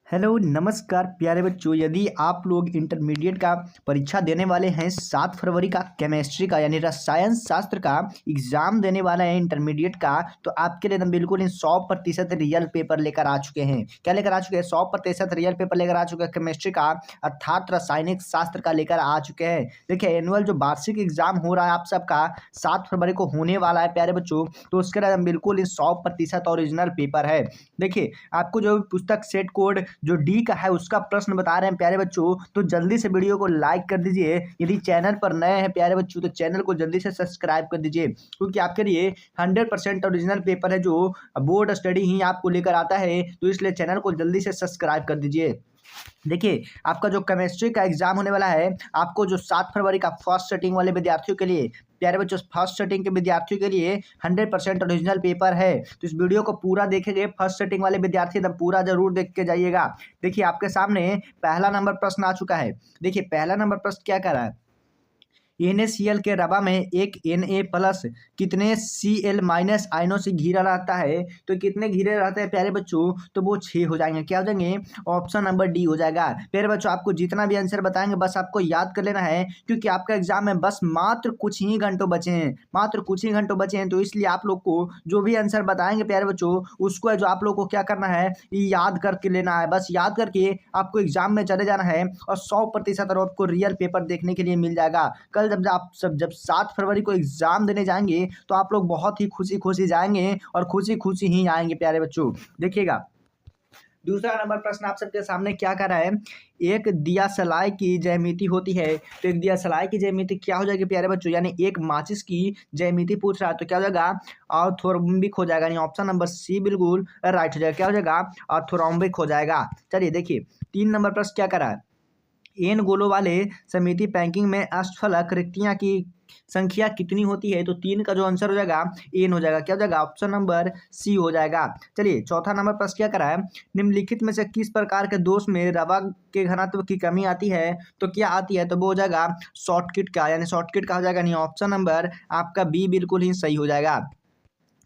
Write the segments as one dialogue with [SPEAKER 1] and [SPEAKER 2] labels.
[SPEAKER 1] Hello नमस्कार प्यारे बच्चों। यदि आप लोग इंटरमीडिएट का परीक्षा देने वाले हैं 7 फरवरी का केमिस्ट्री का यानी रसायन शास्त्र का एग्जाम देने वाले हैं इंटरमीडिएट का, तो आपके लिए एकदम बिल्कुल ही 100% रियल पेपर लेकर आ चुके हैं। क्या लेकर आ चुके हैं? 100% रियल पेपर लेकर आ चुके हैं केमिस्ट्री का, अर्थात रासायनिक शास्त्र का लेकर आ चुके हैं। देखिए एनुअल जो वार्षिक एग्जाम हो रहा है आप सबका 7 फरवरी को होने वाला है प्यारे बच्चों, तो उसके लिए एकदम बिल्कुल ही 100% ओरिजिनल पेपर है। देखिए आपको जो पुस्तक सेट कोड जो डी का है उसका प्रश्न बता रहे हैं प्यारे बच्चों, तो जल्दी से वीडियो को लाइक कर दीजिए। यदि चैनल पर नए हैं प्यारे बच्चों तो चैनल को जल्दी से सब्सक्राइब कर दीजिए, क्योंकि आपके लिए 100% ओरिजिनल पेपर है जो बोर्ड स्टडी ही आपको लेकर आता है, तो इसलिए चैनल को जल्दी से सब्सक्राइब कर दीजिए। देखिए आपका जो केमिस्ट्री का एग्जाम होने वाला है, आपको जो 7 फरवरी का फर्स्ट सेटिंग वाले विद्यार्थियों के लिए प्यारे बच्चों, फर्स्ट सेटिंग के विद्यार्थियों के लिए 100% ओरिजिनल पेपर है। तो इस वीडियो को पूरा देखेंगे, फर्स्ट सेटिंग वाले विद्यार्थी एकदम पूरा जरूर देख के जाइएगा। देखिए आपके सामने पहला नंबर प्रश्न आ चुका है। देखिए पहला नंबर प्रश्न क्या कर रहा है, NaCl के रवा में एक Na प्लस कितने Cl माइनस आयनों से घिरा रहता है? तो कितने घिरे रहते हैं प्यारे बच्चों? तो वो 6 हो जाएंगे। क्या हो जाएंगे? ऑप्शन नंबर डी हो जाएगा। प्यारे बच्चों आपको जितना भी आंसर बताएंगे बस आपको याद कर लेना है, क्योंकि आपका एग्जाम में बस मात्र कुछ ही घंटों बचे हैं, मात्र कुछ ही घंटों बचे हैं। तो इसलिए आप लोग को जो भी आंसर बताएंगे प्यारे बच्चों, उसको है जो आप लोग को क्या करना है, याद करके लेना है। बस याद करके आपको एग्जाम में चले जाना है और 100% आपको रियल पेपर देखने के लिए मिल जाएगा। कल जब 7 फरवरी को एग्जाम देने जाएंगे तो आप लोग बहुत ही खुशी खुशी जाएंगे और खुशी खुशी ही आएंगे प्यारे बच्चों। देखिएगा दूसरा नंबर प्रश्न आप सबके सामने क्या कर रहा है, एक दिया सलाई की ज्यामिति होती है, तो एक दिया सलाई की ज्यामिति क्या हो जाएगी प्यारे बच्चों, यानी एक माचिस की ज्यामिति पूछ रहा है, तो क्या हो जाएगा? ऑर्थोरोम्बिक हो जाएगा, यानी ऑप्शन नंबर सी बिल्कुल राइट हो जाएगा। क्या हो जाएगा? ऑर्थोरोम्बिक हो जाएगा। चलिए देखिए 3 नंबर प्रश्न क्या कर रहा है, एन गोलों वाले समिति पैकिंग में अष्टफलक रिक्तियां की संख्या कितनी होती है? तो 3 का जो आंसर हो जाएगा एन हो जाएगा। क्या हो जाएगा? ऑप्शन नंबर सी हो जाएगा। चलिए चौथा नंबर प्रश्न क्या करा है, निम्नलिखित में से किस प्रकार के दोष में रवा के घनत्व की कमी आती है? तो क्या आती है? तो वो हो जाएगा शॉर्टकट का, यानी शॉर्टकट का हो जाएगा, नहीं ऑप्शन नंबर आपका बी बिल्कुल ही सही हो जाएगा।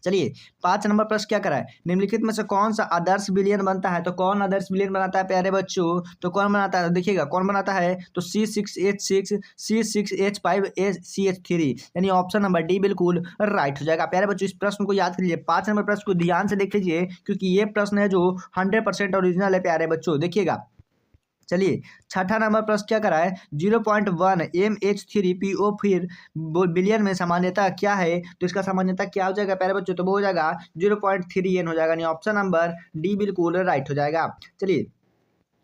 [SPEAKER 1] चलिए 5 नंबर प्रश्न क्या करा है, निम्नलिखित में से कौन सा आदर्श विलयन बनता है? तो कौन आदर्श विलयन बनाता है प्यारे बच्चों? तो कौन बनाता है? देखिएगा कौन बनाता है, तो C6H6 C6H5CH3, यानी ऑप्शन नंबर डी बिल्कुल राइट हो जाएगा। प्यारे बच्चों इस प्रश्न को याद कर लीजिए, 5 नंबर प्रश्न को ध्यान से देख लीजिए, क्योंकि ये प्रश्न है जो 100% ओरिजिनल है प्यारे बच्चों। देखिएगा चलिए छठा नंबर प्रश्न क्या करा है, 0.1 MH3PO फिर बिलियन में सामान्यता क्या है? तो इसका सामान्यता क्या हो जाएगा प्यारे बच्चों? तो वो हो जाएगा 0.3 N हो जाएगा, नहीं ऑप्शन नंबर डी बिल्कुल राइट हो जाएगा। चलिए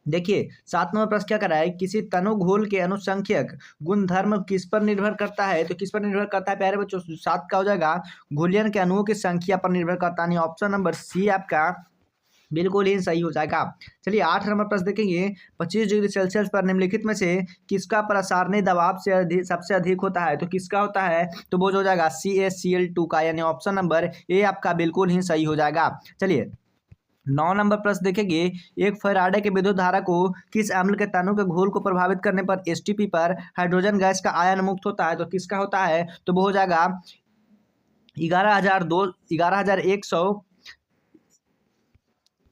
[SPEAKER 1] देखिए 7 नंबर प्रश्न क्या करा है, किसी तनु घोल के अनुसंख्यक गुणधर्म किस पर निर्भर करता है? तो किस पर निर्भर करता है प्यारे बच्चों? 7 का हो जाएगा घोलियन के अणुओं की संख्या पर निर्भर करता है, नहीं ऑप्शन नंबर सी आपका बिल्कुल ही सही हो जाएगा। चलिए 8 नंबर प्रश्न देखेंगे, 25 डिग्री सेल्सियस पर निम्नलिखित में से किसका प्रसारणी दबाव से अधिक सबसे अधिक होता है? तो किसका होता है? तो वो जो हो जाएगा CaCl2 का, यानी ऑप्शन नंबर ए आपका बिल्कुल ही सही हो जाएगा। चलिए 9 नंबर प्रश्न देखेंगे, एक फैराडे के विद्युत धारा को किस अम्ल के तनु के घोल को प्रभावित करने पर STP पर हाइड्रोजन गैस का आयन मुक्त होता है? तो किसका होता है? तो वो हो जाएगा 11,100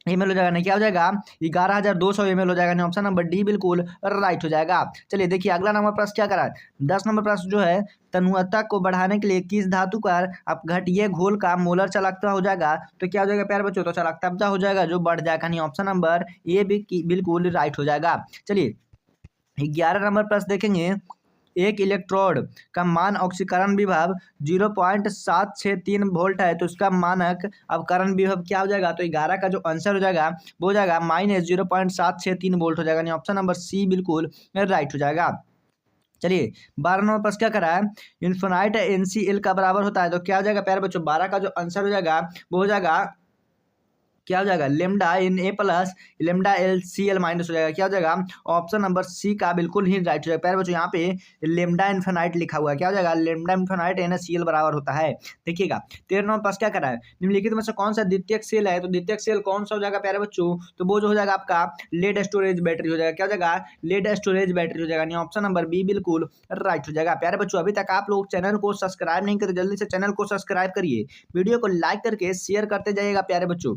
[SPEAKER 1] ml हो जाएगा, नहीं क्या हो जाएगा? 11,200 ml हो जाएगा, नहीं ऑप्शन नंबर डी बिल्कुल राइट हो जाएगा। चलिए देखिए अगला नंबर प्रश्न क्या करा है, 10 नंबर प्रश्न जो है, तन्यता को बढ़ाने के लिए किस धातु पर अब घटिया घोल का मोलर चालकता हो जाएगा? तो क्या हो जाएगा प्यारे बच्चों? तो चालकता हो जाएगा जो बढ़ जाएगा, नहीं ऑप्शन नंबर ए भी बिल्कुल राइट हो जाएगा। चलिए 11 नंबर प्रश्न देखेंगे, एक इलेक्ट्रोड का मान ऑक्सीकरण विभव 0.763 वोल्ट है, तो इसका मानक अवकरण विभव क्या हो जाएगा? तो 11 का जो आंसर हो जाएगा वो हो जाएगा -0.763 वोल्ट हो जाएगा, नहीं ऑप्शन नंबर सी बिल्कुल राइट हो जाएगा। चलिए 12 नंबर प्रश्न क्या करा है, इन्फिनाइट NCl का बराबर होता है, तो क्या हो जाएगा प्यारे बच्चों? 12 का जो आंसर हो जाएगा वो हो जाएगा, क्या हो जाएगा? Lambda Na plus lambda LCl minus हो जाएगा। क्या हो जाएगा? ऑप्शन नंबर सी का बिल्कुल ही राइट हो जाएगा। प्यारे बच्चों यहाँ पे लेमडा इन्फिनाइट लिखा हुआ है, क्या हो जाएगा? लेमडा इन्फिनाइट NaCl बराबर होता है। देखिएगा 13 नंबर प्रश्न क्या करा है, निम्नलिखित में से कौन सा द्वितीयक सेल है? तो द्वितीयक सेल कौन सा हो जाएगा प्यारे बच्चों? तो वो जो हो जाएगा आपका लेड स्टोरेज बैटरी हो जाएगा। क्या हो जाएगा? लेड स्टोरेज बैटरी हो जाएगा, नहीं ऑप्शन नंबर बी बिल्कुल राइट हो जाएगा। प्यारे बच्चों अभी तक आप लोग चैनल को सब्सक्राइब नहीं करते, जल्दी से चैनल को सब्सक्राइब करिए, वीडियो को लाइक करके शेयर करते जाइएगा प्यारे बच्चों।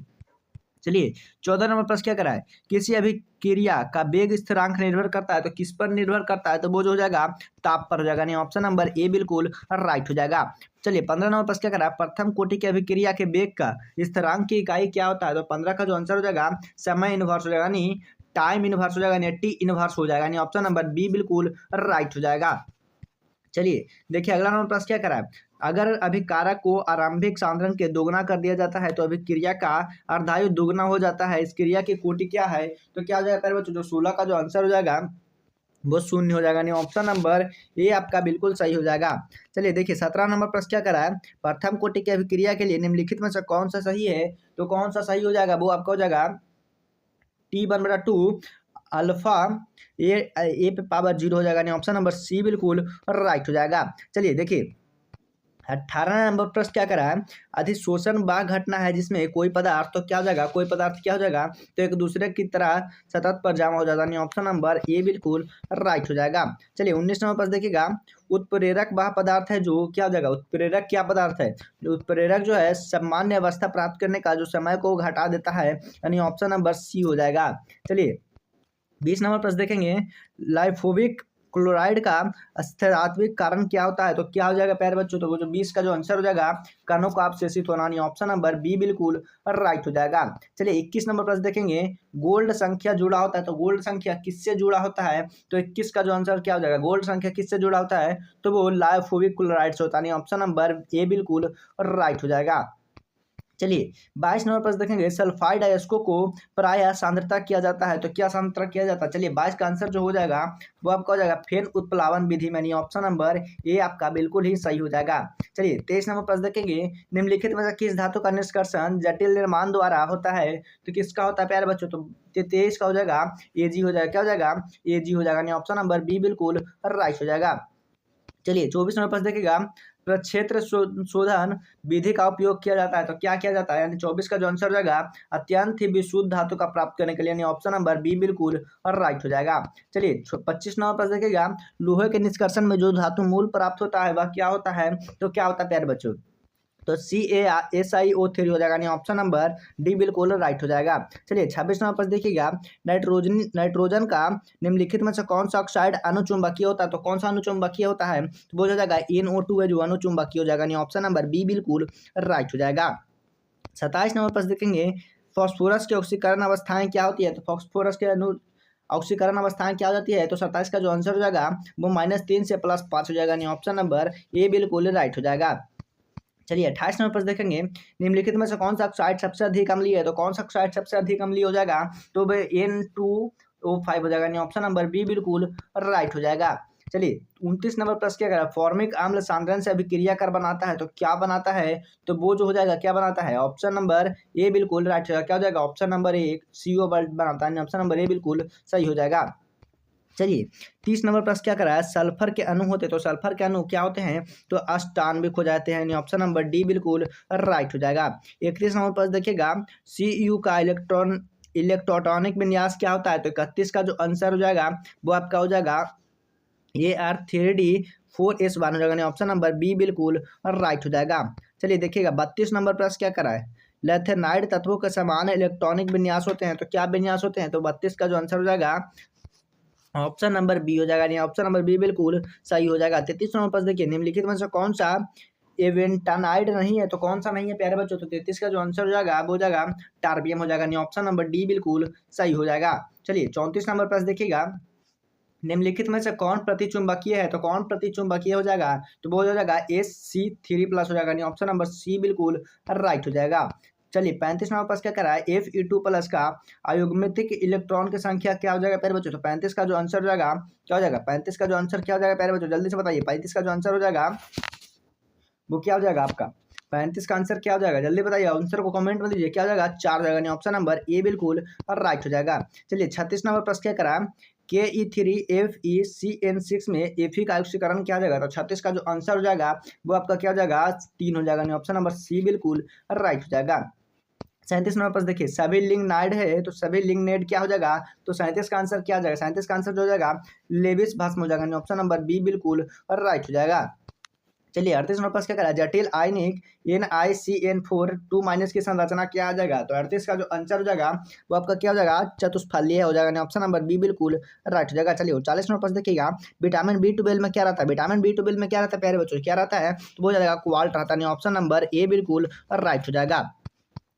[SPEAKER 1] चलिए 14 नंबर प्रश्न क्या करा है, किसी अभिक्रिया का वेग स्थिरांक निर्भर करता है, तो किस पर निर्भर करता है, तो वो जो हो जाएगा ताप पर हो जाएगा, यानी ऑप्शन नंबर ए बिल्कुल राइट हो जाएगा। चलिए 15 नंबर प्रश्न क्या करा है, प्रथम कोटि की अभिक्रिया के वेग का स्थिरांक की इकाई क्या होता है, तो 15 का जो आंसर हो जाएगा समय इनवर्स हो जाएगा, यानी टाइम इनवर्स हो जाएगा, यानी टी इनवर्स हो जाएगा, यानी ऑप्शन नंबर बी बिल्कुल राइट हो जाएगा। चलिए देखिए अगला नंबर प्रश्न क्या करा है, अगर अभिकारक को आरंभिक सांद्रण के दोगुना कर दिया जाता है तो अभिक्रिया का अर्धायु दुगना हो जाता है, इस क्रिया की कोटि क्या है, तो क्या हो जाएगा पहले बच्चों, जो 16 का जो आंसर हो जाएगा वो शून्य हो जाएगा, नहीं ऑप्शन नंबर ए आपका बिल्कुल सही हो जाएगा। चलिए देखिए 17 नंबर प्रश्न क्या करा है, प्रथम कोटि की अभिक्रिया के लिए निम्नलिखित में से कौन सा सही है, तो कौन सा सही हो जाएगा, वो आपका हो जाएगा T1/2 अल्फा ए पे पावर 0 हो जाएगा, नहीं ऑप्शन नंबर सी बिल्कुल राइट हो जाएगा। चलिए देखिए 18 नंबर प्रश्न क्या करा है, अधिशोषण वह घटना है जिसमें कोई पदार्थ, तो क्या हो जाएगा, कोई पदार्थ क्या हो जाएगा, तो एक दूसरे की तरह सतत पर जमा हो जाता है, ऑप्शन नंबर ए बिल्कुल राइट हो जाएगा। चलिए 19 नंबर प्रश्न देखिएगा, उत्प्रेरक वह पदार्थ है जो क्या हो जाएगा, उत्प्रेरक क्या पदार्थ है, उत्प्रेरक जो है सामान्य अवस्था प्राप्त करने का जो समय को घटा देता है, यानी ऑप्शन नंबर सी हो जाएगा। चलिए 20 नंबर प्रश्न देखेंगे, लाइफोविक क्लोराइड का स्थिरात्मक कारण क्या होता है, तो क्या हो जाएगा प्यारे बच्चों, तो वो जो 20 का जो आंसर हो जाएगा कणों का अपशोषित होना, नहीं ऑप्शन नंबर बी बिल्कुल राइट हो जाएगा। चलिए 21 नंबर प्रश्न देखेंगे, गोल्ड संख्या जुड़ा होता है, तो गोल्ड संख्या किससे जुड़ा होता है, तो 21 का जो आंसर क्या हो जाएगा, गोल्ड संख्या किससे जुड़ा होता है, तो वो लाइफोविक क्लोराइड से होता है, नहीं ऑप्शन नंबर ए बिल्कुल राइट हो जाएगा। चलिए 22 नंबर प्रश्न देखेंगे, सल्फाइड अयस्कों को प्रायः सांद्रता किया जाता है, तो क्या सांद्रता किया जाता है, चलिए 22 का आंसर जो हो जाएगा वो आपका हो जाएगा फेन उत्प्लावन विधि में, ऑप्शन नंबर ए आपका बिल्कुल ही सही हो जाएगा। चलिए 23 नंबर प्रश्न देखेंगे, निम्नलिखित में से किस धातु का निष्कर्षण जटिल निर्माण द्वारा होता है, तो किसका होता है प्यारे बच्चों, तो 23 का हो जाएगा एजी हो जाएगा, क्या हो जाएगा एजी हो जाएगा, ऑप्शन नंबर बी बिल्कुल राइट हो जाएगा। चलिए 24 नंबर प्रश्न देखिएगा, प्रक्षेत्र शोधन विधि का उपयोग किया जाता है, तो क्या किया जाता है, यानी 24 का जो आंसर हो जाएगा अत्यंत ही विशुद्ध धातु का प्राप्त करने के लिए, यानी ऑप्शन नंबर बी बिल्कुल और राइट हो जाएगा। चलिए 25 नंबर प्रश्न देखिएगा, लोहे के निष्कर्षण में जो धातु मूल प्राप्त होता है वह क्या होता है, तो क्या होता है प्यारे बच्चों, तो CaSiO3 हो जाएगा, यानी ऑप्शन नंबर डी बिल्कुल राइट हो जाएगा। चलिए 26 नंबर प्रश्न देखिएगा, नाइट्रोजन का निम्नलिखित में से कौन सा ऑक्साइड अनुचुंबकीय होता है, तो कौन सा अनुचुंबकीय होता है, तो वो हो जाएगा NO2 है जो अनुचुंबकीय हो जाएगा, यानी ऑप्शन नंबर बी बिल्कुल राइट हो जाएगा। 27 नंबर प्रश्न देखेंगे, फॉस्फोरस की ऑक्सीकरण अवस्थाएं क्या होती है, तो फॉस्फोरस के ऑक्सीकरण अवस्थाएं क्या हो जाती है, तो 27 का जो आंसर हो जाएगा वो -3 से +5 हो जाएगा, यानी ऑप्शन नंबर ए बिल्कुल राइट हो जाएगा। चलिए 28 नंबर प्रश्न देखेंगे, निम्नलिखित में से कौन सा ऑक्साइड सबसे अधिक अम्लीय है, तो कौन सा ऑक्साइड सबसे अधिक अम्लीय हो जाएगा, तो वह N2O5 हो जाएगा, यानी ऑप्शन नंबर बी बिल्कुल राइट हो जाएगा। चलिए 29 नंबर प्रश्न क्या करा, फॉर्मिक अम्ल सांद्रण से अभिक्रिया कर बनाता है, तो क्या बनाता है, तो वो जो हो जाएगा क्या बनाता है, ऑप्शन नंबर ए बिल्कुल राइट हो जाएगा, क्या हो जाएगा ऑप्शन नंबर ए CO बनाता है, ऑप्शन नंबर ए बिल्कुल सही हो जाएगा। चलिए 30 नंबर प्रश्न क्या करा है, सल्फर के अणु होते, तो सल्फर के अणु क्या होते हैं, तो अष्टान्विक हो जाते हैं, ऑप्शन नंबर डी बिल्कुल राइट हो जाएगा। 31 नंबर प्रश्न देखिएगा, CU का इलेक्ट्रॉनिक विन्यास क्या होता है, तो 31 का जो आंसर हो जाएगा वो आपका हो जाएगा AR3D4S1 हो जाएगा, ऑप्शन नंबर बी बिल्कुल राइट हो जाएगा। चलिए देखिएगा 32 नंबर प्रश्न क्या करा है, लेथेनाइड तत्वों के समान इलेक्ट्रॉनिक विन्यास होते हैं, तो क्या विन्यास होते हैं, तो 32 का जो आंसर हो जाएगा ऑप्शन नंबर बी हो जाएगा, यानी ऑप्शन नंबर बी बिल्कुल सही हो जाएगा। 33 नंबर पर देखिए, निम्नलिखित में से कौन सा एवेंटानाइड नहीं है, तो कौन सा नहीं है प्यारे बच्चों, तो 33 का जो आंसर हो जाएगा वो हो जाएगा टार्बियम हो जाएगा, यानी ऑप्शन नंबर डी बिल्कुल सही हो जाएगा। चलिए 34 नंबर पर देखिएगा, निम्नलिखित में से कौन प्रतिचुंबकीय है, तो कौन प्रतिचुंबकीय हो जाएगा, तो वो हो जाएगा Sc3+ हो जाएगा, यानी ऑप्शन नंबर सी बिल्कुल राइट हो जाएगा। चलिए 35 नंबर पास क्या करा है, Fe2+ का अयुग्मिक इलेक्ट्रॉन की संख्या क्या हो जाएगा प्यारे बच्चों, तो 35 का जो आंसर हो जाएगा क्या हो जाएगा, 35 का जो आंसर क्या हो जाएगा प्यारे बच्चों, जल्दी से बताइए, 35 का जो आंसर हो जाएगा वो क्या हो जाएगा आपका, 35 का आंसर क्या हो जाएगा, जल्दी बताइए, आंसर को कमेंट में दीजिए, क्या हो जाएगा 4 हो जाएगा, ऑप्शन नंबर ए बिल्कुल और राइट हो जाएगा। चलिए 36 नंबर प्रश्न क्या करा, Ke3FeCN6 में Fe का ऑक्सीकरण क्या हो जाएगा, तो 36 का जो आंसर हो जाएगा वो आपका क्या हो जाएगा 3 हो जाएगा, ऑप्शन नंबर सी बिल्कुल राइट हो जाएगा। 37 नंबर पर देखिए, सभी लिग्नाइड है तो सभी लिग्नेड क्या हो जाएगा, तो 37 का आंसर क्या हो जाएगा, 37 का आंसर जो हो जाएगा लेविस भस्म हो जाएगा, ऑप्शन नंबर बी बिल्कुल और राइट हो जाएगा। चलिए 38 नंबर प्रश्न क्या करा, जटिल आयनिक NiCN4 2 माइनस की संरचना क्या आ जाएगा। तो 38 का जो आंसर हो जाएगा वो आपका क्या हो जाएगा, चतुष्फलकीय हो जाएगा, ऑप्शन नंबर बी बिल्कुल राइट हो जाएगा। चलिए 40 नंबर प्रश्न देखिएगा, विटामिन B12 में क्या रहता है, विटामिन B12 में क्या रहता है प्यारे बच्चों, क्या रहता है, तो वो हो जाएगा क्वाल्ट रहता है, ऑप्शन नंबर ए बिल्कुल राइट हो जाएगा।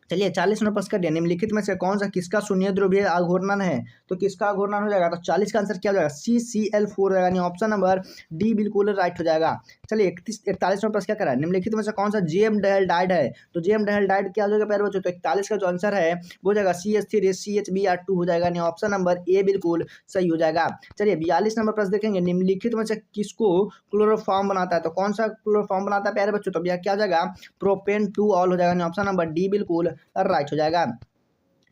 [SPEAKER 1] चलिए 40 नंबर प्रश्न का निम्नलिखित में से कौन सा किसका शून्य ध्रुवीय आघूर्णन है, तो किसका आघूर्णन हो जाएगा, तो 40 का आंसर क्या हो जाएगा, CCl4 हो जाएगा, ऑप्शन नंबर डी बिल्कुल राइट हो जाएगा। चलिए 41 नंबर प्रश्न क्या करा है, निम्नलिखित में से कौन सा GM डाइड है, तो GM डाइड क्या हो जाएगा प्यारे बच्चों, तो 41 का जो आंसर है वो हो जाएगा CH3CHBr2 हो जाएगा, ऑप्शन नंबर ए बिल्कुल सही हो जाएगा। चलिए 42 नंबर प्रश्न देखेंगे, निम्नलिखित में से किसको क्लोरोफॉर्म बनाता है, तो कौन सा क्लोरोफॉर्म बनाता है प्यारे बच्चों, तो भैया क्या हो जाएगा, प्रोपेन 2 ऑल हो जाएगा, ऑप्शन नंबर डी बिल्कुल राइट हो जाएगा।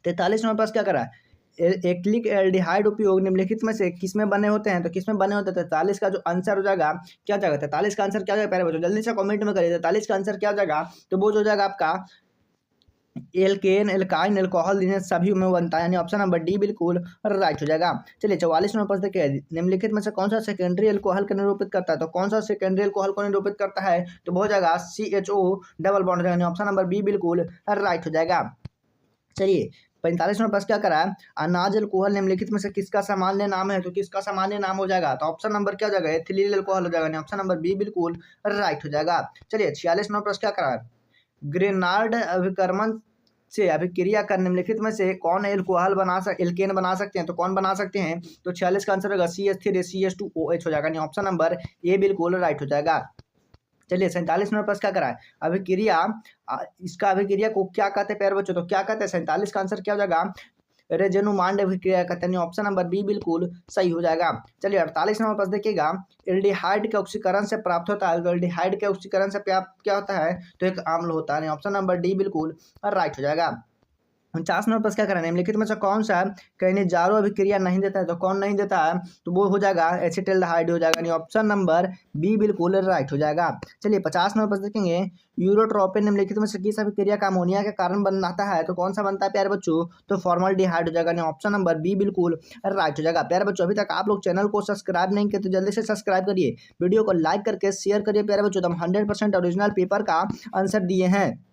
[SPEAKER 1] 43 नंबर पास क्या करा है, एक्लिक एल्डिहाइड उपयोग निम्नलिखित में से किसमें बने होते हैं, तो किसमें बने होते हैं, 43 का जो आंसर हो जाएगा क्या हो जाएगा, 43 का आंसर क्या हो जाएगा पहले बच्चों जल्दी से कमेंट में करिए, 43 का आंसर क्या हो जाएगा, तो वो जो हो जाएगा आपका एल्केन एल्काइन एल्कोहल इन्हें सभी में बनता है, यानी ऑप्शन नंबर डी बिल्कुल राइट हो जाएगा। चलिए 44 नंबर प्रश्न देखिए, निम्नलिखित में से कौन सा सेकेंडरी एल्कोहल को निरूपित करता है, तो कौन सा सेकेंडरी एल्कोहल को निरूपित करता है, तो वो हो जाएगा CHO डबल बॉन्ड हो जाएगा, ऑप्शन नंबर बी बिल्कुल राइट हो जाएगा। चलिए 45 नंबर प्रश्न क्या करा है, अनाज अल्कोहल निम्नलिखित में से किसका सामान्य नाम है, तो किसका सामान्य नाम हो जाएगा, तो ऑप्शन नंबर क्या हो जाएगा, एथिलील अल्कोहल हो जाएगा, ऑप्शन नंबर बी बिल्कुल राइट हो जाएगा। चलिए 46 नंबर प्रश्न क्या करा है, ग्रेनार्ड अभिकर्मण से अभिक्रिया कर निम्नलिखित में से कौन एल्कोहल एल्केन बना सकते हैं, तो कौन बना सकते हैं, तो 46 का आंसर होगा CH3CH2OH हो जाएगा, ऑप्शन नंबर ए बिल्कुल राइट हो जाएगा। चलिए 47 नंबर प्रश्न क्या करा है, अभिक्रिया इसका अभिक्रिया को क्या कहते हैं प्यारे बच्चों, तो क्या कहते हैं, 47 का आंसर क्या हो जाएगा, रेजेनुमांड अभिक्रिया कहते हैं, ऑप्शन नंबर बी बिल्कुल सही हो जाएगा। चलिए 48 नंबर प्रश्न देखिएगा, एल्डिहाइड के ऑक्सीकरण से प्राप्त होता है, तो एल्डिहाइड के ऑक्सीकरण से क्या होता है, तो एक अम्ल होता है, ऑप्शन नंबर डी बिल्कुल राइट हो जाएगा। 49 नंबर प्रश्न क्या करें, निम्नलिखित में से कौन सा खनिजारो अभिक्रिया नहीं देता है, तो कौन नहीं देता है, तो वो हो जाएगा एसिटाल्डिहाइड हो जाएगा, ऑप्शन नंबर बी बिल्कुल राइट हो जाएगा। चलिए 50 नंबर प्रश्न देखेंगे, यूरोट्रोपिन निम्नलिखित में से किस अभिक्रिया का अमोनिया के कारण बनाता है, तो कौन सा बनता है प्यारे बच्चों, तो फॉर्मल्डिहाइड हो जाएगा, ऑप्शन नंबर बी बिल्कुल राइट हो जाएगा। प्यारे बच्चों अभी तक आप लोग चैनल को सब्सक्राइब नहीं किए तो जल्दी से सब्सक्राइब करिए, वीडियो को लाइक करके शेयर करिए प्यारे बच्चों, हम 100% ओरिजिनल पेपर का आंसर दिए हैं।